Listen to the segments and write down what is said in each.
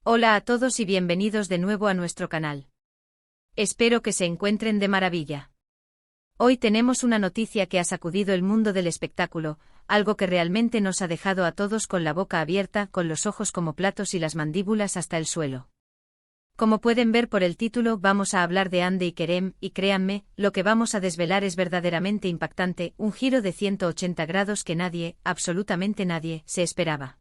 Hola a todos y bienvenidos de nuevo a nuestro canal. Espero que se encuentren de maravilla. Hoy tenemos una noticia que ha sacudido el mundo del espectáculo, algo que realmente nos ha dejado a todos con la boca abierta, con los ojos como platos y las mandíbulas hasta el suelo. Como pueden ver por el título, vamos a hablar de Hande y Kerem, y créanme, lo que vamos a desvelar es verdaderamente impactante, un giro de 180 grados que nadie, absolutamente nadie, se esperaba.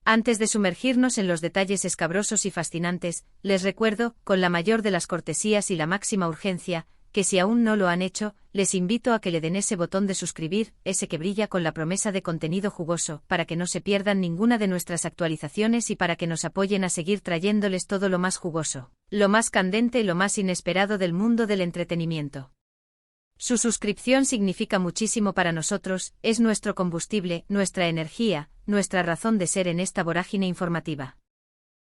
Antes de sumergirnos en los detalles escabrosos y fascinantes, les recuerdo, con la mayor de las cortesías y la máxima urgencia, que si aún no lo han hecho, les invito a que le den ese botón de suscribir, ese que brilla con la promesa de contenido jugoso, para que no se pierdan ninguna de nuestras actualizaciones y para que nos apoyen a seguir trayéndoles todo lo más jugoso, lo más candente y lo más inesperado del mundo del entretenimiento. Su suscripción significa muchísimo para nosotros, es nuestro combustible, nuestra energía, nuestra razón de ser en esta vorágine informativa.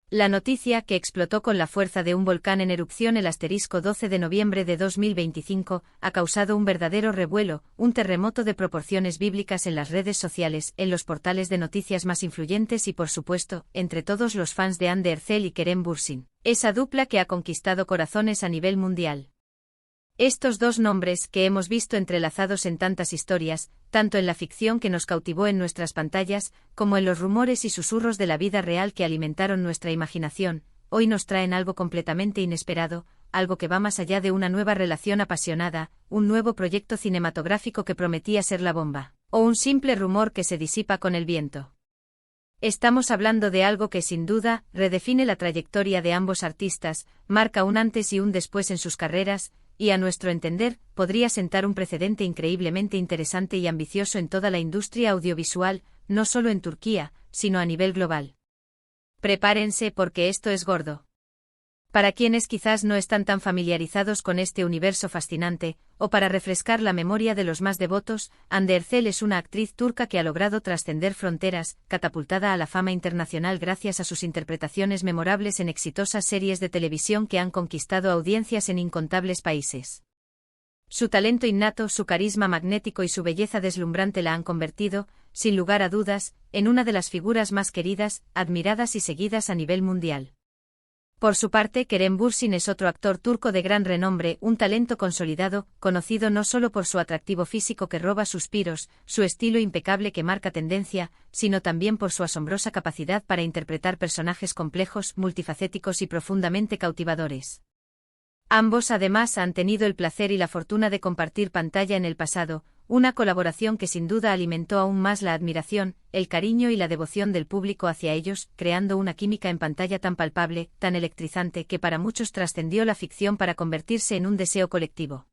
La noticia, que explotó con la fuerza de un volcán en erupción el asterisco 12 de noviembre de 2025, ha causado un verdadero revuelo, un terremoto de proporciones bíblicas en las redes sociales, en los portales de noticias más influyentes y por supuesto, entre todos los fans de Hande Erçel y Kerem Bürsin, esa dupla que ha conquistado corazones a nivel mundial. Estos dos nombres, que hemos visto entrelazados en tantas historias, tanto en la ficción que nos cautivó en nuestras pantallas, como en los rumores y susurros de la vida real que alimentaron nuestra imaginación, hoy nos traen algo completamente inesperado, algo que va más allá de una nueva relación apasionada, un nuevo proyecto cinematográfico que prometía ser la bomba, o un simple rumor que se disipa con el viento. Estamos hablando de algo que sin duda redefine la trayectoria de ambos artistas, marca un antes y un después en sus carreras, y a nuestro entender, podría sentar un precedente increíblemente interesante y ambicioso en toda la industria audiovisual, no solo en Turquía, sino a nivel global. Prepárense porque esto es gordo. Para quienes quizás no están tan familiarizados con este universo fascinante, o para refrescar la memoria de los más devotos, Hande Erçel es una actriz turca que ha logrado trascender fronteras, catapultada a la fama internacional gracias a sus interpretaciones memorables en exitosas series de televisión que han conquistado audiencias en incontables países. Su talento innato, su carisma magnético y su belleza deslumbrante la han convertido, sin lugar a dudas, en una de las figuras más queridas, admiradas y seguidas a nivel mundial. Por su parte, Kerem Bürsin es otro actor turco de gran renombre, un talento consolidado, conocido no solo por su atractivo físico que roba suspiros, su estilo impecable que marca tendencia, sino también por su asombrosa capacidad para interpretar personajes complejos, multifacéticos y profundamente cautivadores. Ambos además han tenido el placer y la fortuna de compartir pantalla en el pasado, una colaboración que sin duda alimentó aún más la admiración, el cariño y la devoción del público hacia ellos, creando una química en pantalla tan palpable, tan electrizante que para muchos trascendió la ficción para convertirse en un deseo colectivo.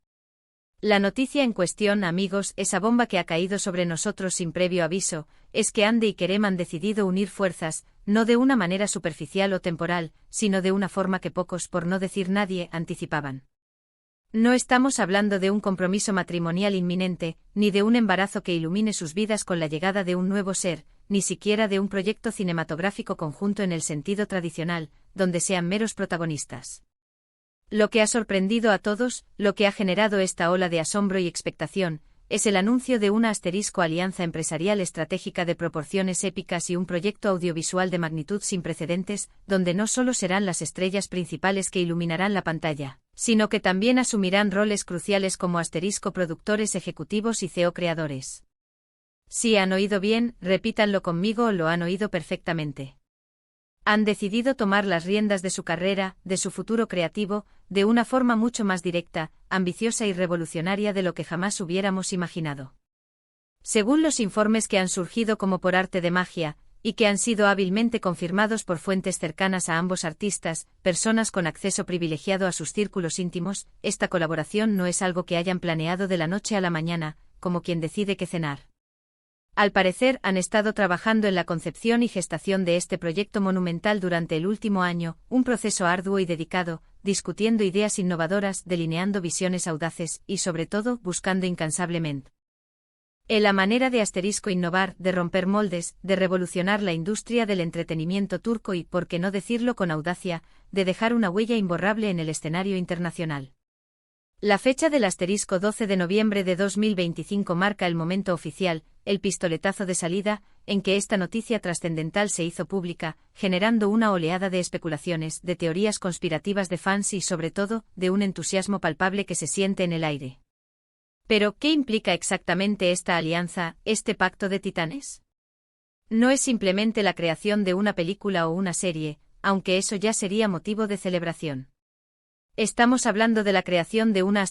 La noticia en cuestión, amigos, esa bomba que ha caído sobre nosotros sin previo aviso, es que Hande y Kerem han decidido unir fuerzas, no de una manera superficial o temporal, sino de una forma que pocos, por no decir nadie, anticipaban. No estamos hablando de un compromiso matrimonial inminente, ni de un embarazo que ilumine sus vidas con la llegada de un nuevo ser, ni siquiera de un proyecto cinematográfico conjunto en el sentido tradicional, donde sean meros protagonistas. Lo que ha sorprendido a todos, lo que ha generado esta ola de asombro y expectación, es el anuncio de una alianza empresarial estratégica de proporciones épicas y un proyecto audiovisual de magnitud sin precedentes, donde no solo serán las estrellas principales que iluminarán la pantalla, sino que también asumirán roles cruciales como productores ejecutivos y CEO creadores. Si han oído bien, repítanlo conmigo o lo han oído perfectamente. Han decidido tomar las riendas de su carrera, de su futuro creativo, de una forma mucho más directa, ambiciosa y revolucionaria de lo que jamás hubiéramos imaginado. Según los informes que han surgido como por arte de magia, y que han sido hábilmente confirmados por fuentes cercanas a ambos artistas, personas con acceso privilegiado a sus círculos íntimos, esta colaboración no es algo que hayan planeado de la noche a la mañana, como quien decide qué cenar. Al parecer, han estado trabajando en la concepción y gestación de este proyecto monumental durante el último año, un proceso arduo y dedicado, discutiendo ideas innovadoras, delineando visiones audaces y, sobre todo, buscando incansablemente la manera de innovar, de romper moldes, de revolucionar la industria del entretenimiento turco y, por qué no decirlo con audacia, de dejar una huella imborrable en el escenario internacional. La fecha del 12 de noviembre de 2025 marca el momento oficial, el pistoletazo de salida, en que esta noticia trascendental se hizo pública, generando una oleada de especulaciones, de teorías conspirativas de fans y, sobre todo, de un entusiasmo palpable que se siente en el aire. Pero, ¿qué implica exactamente esta alianza, este pacto de titanes? No es simplemente la creación de una película o una serie, aunque eso ya sería motivo de celebración. Estamos hablando de la creación de una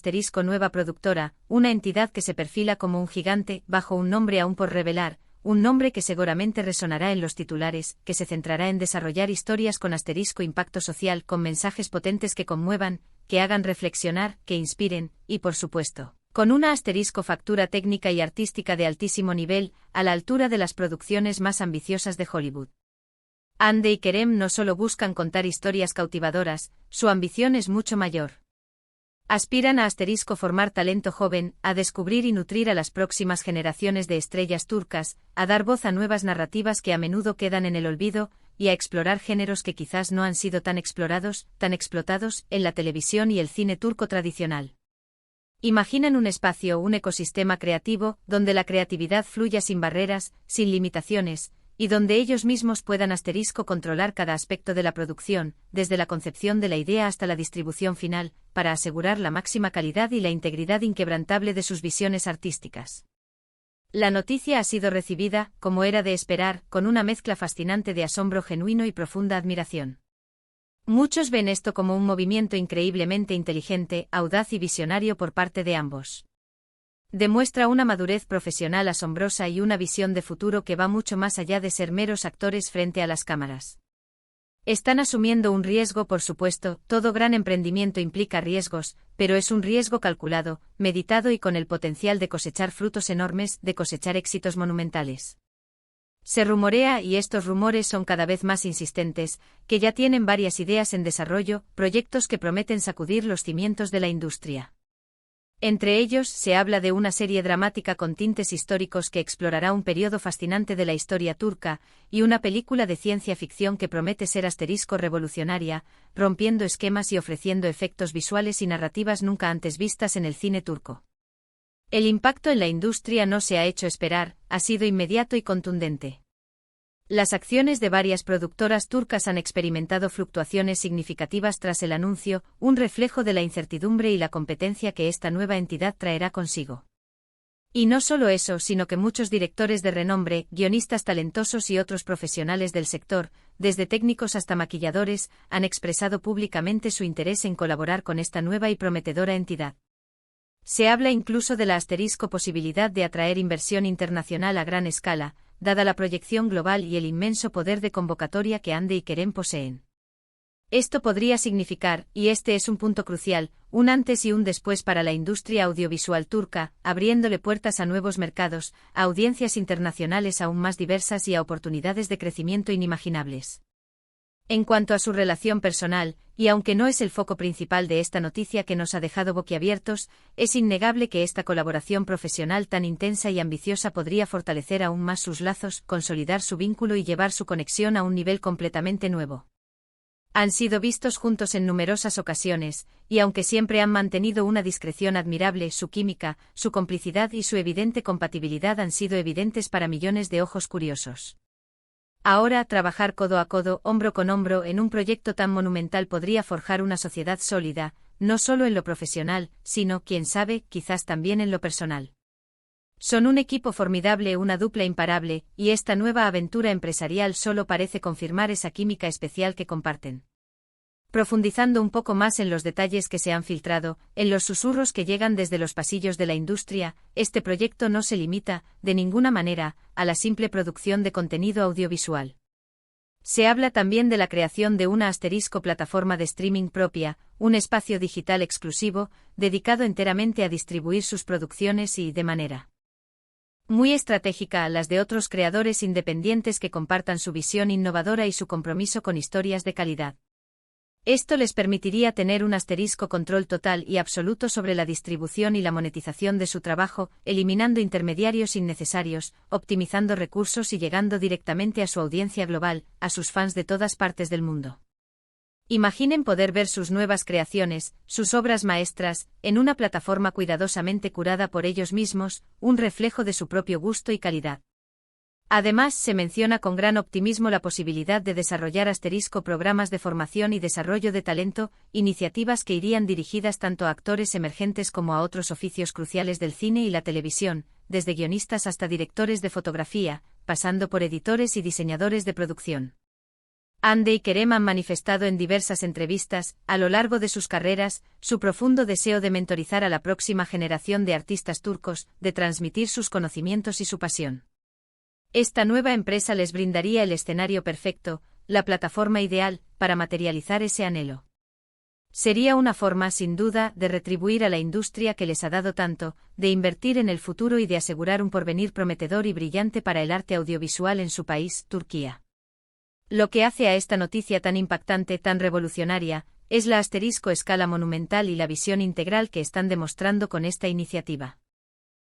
nueva productora, una entidad que se perfila como un gigante, bajo un nombre aún por revelar, un nombre que seguramente resonará en los titulares, que se centrará en desarrollar historias con impacto social, con mensajes potentes que conmuevan, que hagan reflexionar, que inspiren, y por supuesto, con una factura técnica y artística de altísimo nivel, a la altura de las producciones más ambiciosas de Hollywood. Andy y Kerem no solo buscan contar historias cautivadoras, su ambición es mucho mayor. Aspiran a formar talento joven, a descubrir y nutrir a las próximas generaciones de estrellas turcas, a dar voz a nuevas narrativas que a menudo quedan en el olvido, y a explorar géneros que quizás no han sido tan explorados, tan explotados, en la televisión y el cine turco tradicional. Imaginan un espacio, un ecosistema creativo, donde la creatividad fluya sin barreras, sin limitaciones, y donde ellos mismos puedan controlar cada aspecto de la producción, desde la concepción de la idea hasta la distribución final, para asegurar la máxima calidad y la integridad inquebrantable de sus visiones artísticas. La noticia ha sido recibida, como era de esperar, con una mezcla fascinante de asombro genuino y profunda admiración. Muchos ven esto como un movimiento increíblemente inteligente, audaz y visionario por parte de ambos. Demuestra una madurez profesional asombrosa y una visión de futuro que va mucho más allá de ser meros actores frente a las cámaras. Están asumiendo un riesgo, por supuesto, todo gran emprendimiento implica riesgos, pero es un riesgo calculado, meditado y con el potencial de cosechar frutos enormes, de cosechar éxitos monumentales. Se rumorea, y estos rumores son cada vez más insistentes, que ya tienen varias ideas en desarrollo, proyectos que prometen sacudir los cimientos de la industria. Entre ellos, se habla de una serie dramática con tintes históricos que explorará un periodo fascinante de la historia turca, y una película de ciencia ficción que promete ser revolucionaria, rompiendo esquemas y ofreciendo efectos visuales y narrativas nunca antes vistas en el cine turco. El impacto en la industria no se ha hecho esperar, ha sido inmediato y contundente. Las acciones de varias productoras turcas han experimentado fluctuaciones significativas tras el anuncio, un reflejo de la incertidumbre y la competencia que esta nueva entidad traerá consigo. Y no solo eso, sino que muchos directores de renombre, guionistas talentosos y otros profesionales del sector, desde técnicos hasta maquilladores, han expresado públicamente su interés en colaborar con esta nueva y prometedora entidad. Se habla incluso de la posibilidad de atraer inversión internacional a gran escala, dada la proyección global y el inmenso poder de convocatoria que Andy y Kerem poseen. Esto podría significar, y este es un punto crucial, un antes y un después para la industria audiovisual turca, abriéndole puertas a nuevos mercados, a audiencias internacionales aún más diversas y a oportunidades de crecimiento inimaginables. En cuanto a su relación personal, y aunque no es el foco principal de esta noticia que nos ha dejado boquiabiertos, es innegable que esta colaboración profesional tan intensa y ambiciosa podría fortalecer aún más sus lazos, consolidar su vínculo y llevar su conexión a un nivel completamente nuevo. Han sido vistos juntos en numerosas ocasiones, y aunque siempre han mantenido una discreción admirable, su química, su complicidad y su evidente compatibilidad han sido evidentes para millones de ojos curiosos. Ahora, trabajar codo a codo, hombro con hombro en un proyecto tan monumental podría forjar una sociedad sólida, no solo en lo profesional, sino, quién sabe, quizás también en lo personal. Son un equipo formidable, una dupla imparable, y esta nueva aventura empresarial solo parece confirmar esa química especial que comparten. Profundizando un poco más en los detalles que se han filtrado, en los susurros que llegan desde los pasillos de la industria, este proyecto no se limita, de ninguna manera, a la simple producción de contenido audiovisual. Se habla también de la creación de una plataforma de streaming propia, un espacio digital exclusivo, dedicado enteramente a distribuir sus producciones y, de manera muy estratégica, a las de otros creadores independientes que compartan su visión innovadora y su compromiso con historias de calidad. Esto les permitiría tener un control total y absoluto sobre la distribución y la monetización de su trabajo, eliminando intermediarios innecesarios, optimizando recursos y llegando directamente a su audiencia global, a sus fans de todas partes del mundo. Imaginen poder ver sus nuevas creaciones, sus obras maestras, en una plataforma cuidadosamente curada por ellos mismos, un reflejo de su propio gusto y calidad. Además, se menciona con gran optimismo la posibilidad de desarrollar programas de formación y desarrollo de talento, iniciativas que irían dirigidas tanto a actores emergentes como a otros oficios cruciales del cine y la televisión, desde guionistas hasta directores de fotografía, pasando por editores y diseñadores de producción. Hande y Kerem han manifestado en diversas entrevistas, a lo largo de sus carreras, su profundo deseo de mentorizar a la próxima generación de artistas turcos, de transmitir sus conocimientos y su pasión. Esta nueva empresa les brindaría el escenario perfecto, la plataforma ideal, para materializar ese anhelo. Sería una forma, sin duda, de retribuir a la industria que les ha dado tanto, de invertir en el futuro y de asegurar un porvenir prometedor y brillante para el arte audiovisual en su país, Turquía. Lo que hace a esta noticia tan impactante, tan revolucionaria, es la escala monumental y la visión integral que están demostrando con esta iniciativa.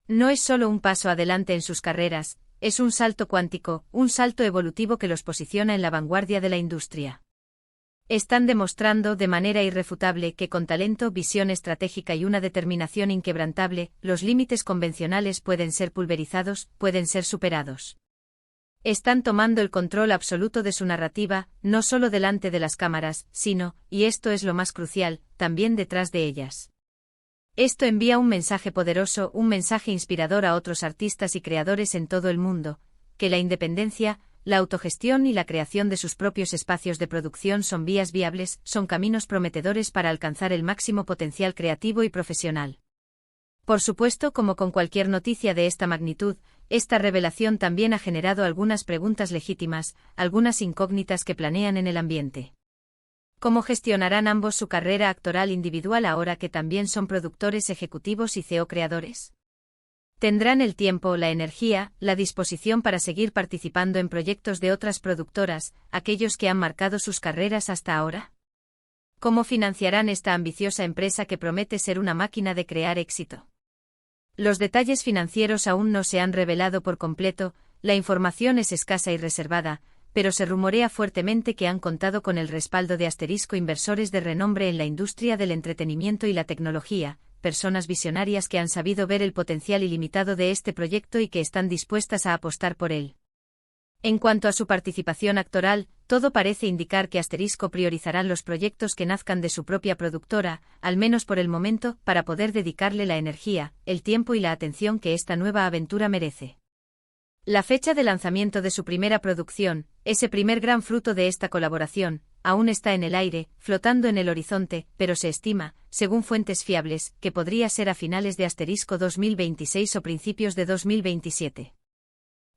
No es solo un paso adelante en sus carreras, es un salto cuántico, un salto evolutivo que los posiciona en la vanguardia de la industria. Están demostrando de manera irrefutable que con talento, visión estratégica y una determinación inquebrantable, los límites convencionales pueden ser pulverizados, pueden ser superados. Están tomando el control absoluto de su narrativa, no solo delante de las cámaras, sino, y esto es lo más crucial, también detrás de ellas. Esto envía un mensaje poderoso, un mensaje inspirador a otros artistas y creadores en todo el mundo, que la independencia, la autogestión y la creación de sus propios espacios de producción son vías viables, son caminos prometedores para alcanzar el máximo potencial creativo y profesional. Por supuesto, como con cualquier noticia de esta magnitud, esta revelación también ha generado algunas preguntas legítimas, algunas incógnitas que planean en el ambiente. ¿Cómo gestionarán ambos su carrera actoral individual ahora que también son productores ejecutivos y CEO creadores? ¿Tendrán el tiempo, la energía, la disposición para seguir participando en proyectos de otras productoras, aquellos que han marcado sus carreras hasta ahora? ¿Cómo financiarán esta ambiciosa empresa que promete ser una máquina de crear éxito? Los detalles financieros aún no se han revelado por completo, la información es escasa y reservada, pero se rumorea fuertemente que han contado con el respaldo de inversores de renombre en la industria del entretenimiento y la tecnología, personas visionarias que han sabido ver el potencial ilimitado de este proyecto y que están dispuestas a apostar por él. En cuanto a su participación actoral, todo parece indicar que priorizarán los proyectos que nazcan de su propia productora, al menos por el momento, para poder dedicarle la energía, el tiempo y la atención que esta nueva aventura merece. La fecha de lanzamiento de su primera producción, ese primer gran fruto de esta colaboración, aún está en el aire, flotando en el horizonte, pero se estima, según fuentes fiables, que podría ser a finales de 2026 o principios de 2027.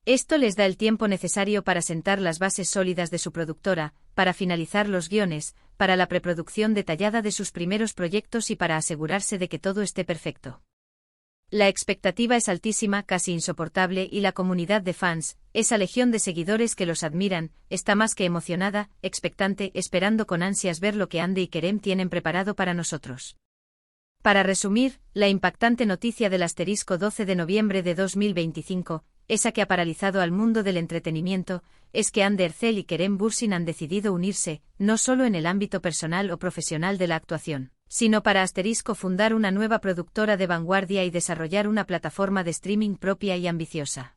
Esto les da el tiempo necesario para sentar las bases sólidas de su productora, para finalizar los guiones, para la preproducción detallada de sus primeros proyectos y para asegurarse de que todo esté perfecto. La expectativa es altísima, casi insoportable, y la comunidad de fans, esa legión de seguidores que los admiran, está más que emocionada, expectante, esperando con ansias ver lo que Hande y Kerem tienen preparado para nosotros. Para resumir, la impactante noticia del 12 de noviembre de 2025, esa que ha paralizado al mundo del entretenimiento, es que Hande Erçel y Kerem Bürsin han decidido unirse, no solo en el ámbito personal o profesional de la actuación, sino para fundar una nueva productora de vanguardia y desarrollar una plataforma de streaming propia y ambiciosa.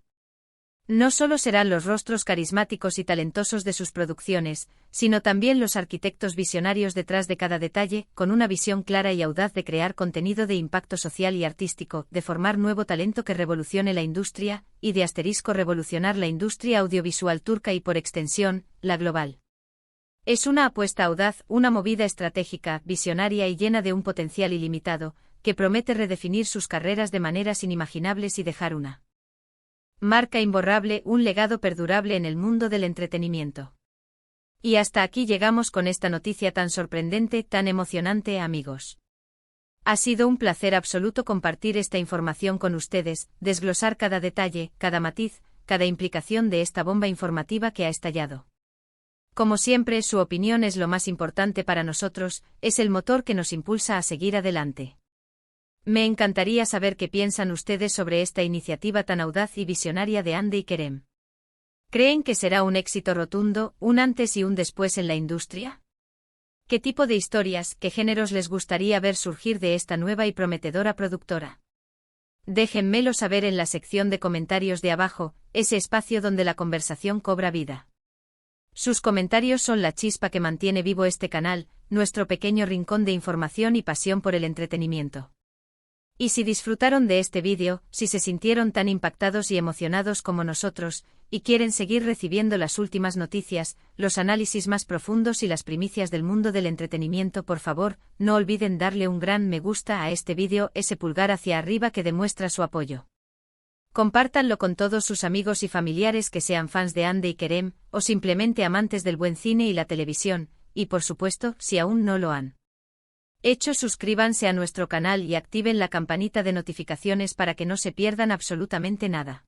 No solo serán los rostros carismáticos y talentosos de sus producciones, sino también los arquitectos visionarios detrás de cada detalle, con una visión clara y audaz de crear contenido de impacto social y artístico, de formar nuevo talento que revolucione la industria, y de revolucionar la industria audiovisual turca y por extensión, la global. Es una apuesta audaz, una movida estratégica, visionaria y llena de un potencial ilimitado, que promete redefinir sus carreras de maneras inimaginables y dejar una marca imborrable, un legado perdurable en el mundo del entretenimiento. Y hasta aquí llegamos con esta noticia tan sorprendente, tan emocionante, amigos. Ha sido un placer absoluto compartir esta información con ustedes, desglosar cada detalle, cada matiz, cada implicación de esta bomba informativa que ha estallado. Como siempre, su opinión es lo más importante para nosotros, es el motor que nos impulsa a seguir adelante. Me encantaría saber qué piensan ustedes sobre esta iniciativa tan audaz y visionaria de Hande y Kerem. ¿Creen que será un éxito rotundo, un antes y un después en la industria? ¿Qué tipo de historias, qué géneros les gustaría ver surgir de esta nueva y prometedora productora? Déjenmelo saber en la sección de comentarios de abajo, ese espacio donde la conversación cobra vida. Sus comentarios son la chispa que mantiene vivo este canal, nuestro pequeño rincón de información y pasión por el entretenimiento. Y si disfrutaron de este vídeo, si se sintieron tan impactados y emocionados como nosotros, y quieren seguir recibiendo las últimas noticias, los análisis más profundos y las primicias del mundo del entretenimiento, por favor, no olviden darle un gran me gusta a este vídeo, ese pulgar hacia arriba que demuestra su apoyo. Compártanlo con todos sus amigos y familiares que sean fans de Hande y Kerem, o simplemente amantes del buen cine y la televisión, y por supuesto, si aún no lo han hecho, suscríbanse a nuestro canal y activen la campanita de notificaciones para que no se pierdan absolutamente nada.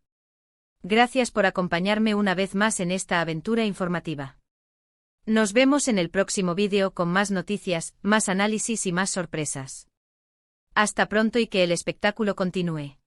Gracias por acompañarme una vez más en esta aventura informativa. Nos vemos en el próximo vídeo con más noticias, más análisis y más sorpresas. Hasta pronto y que el espectáculo continúe.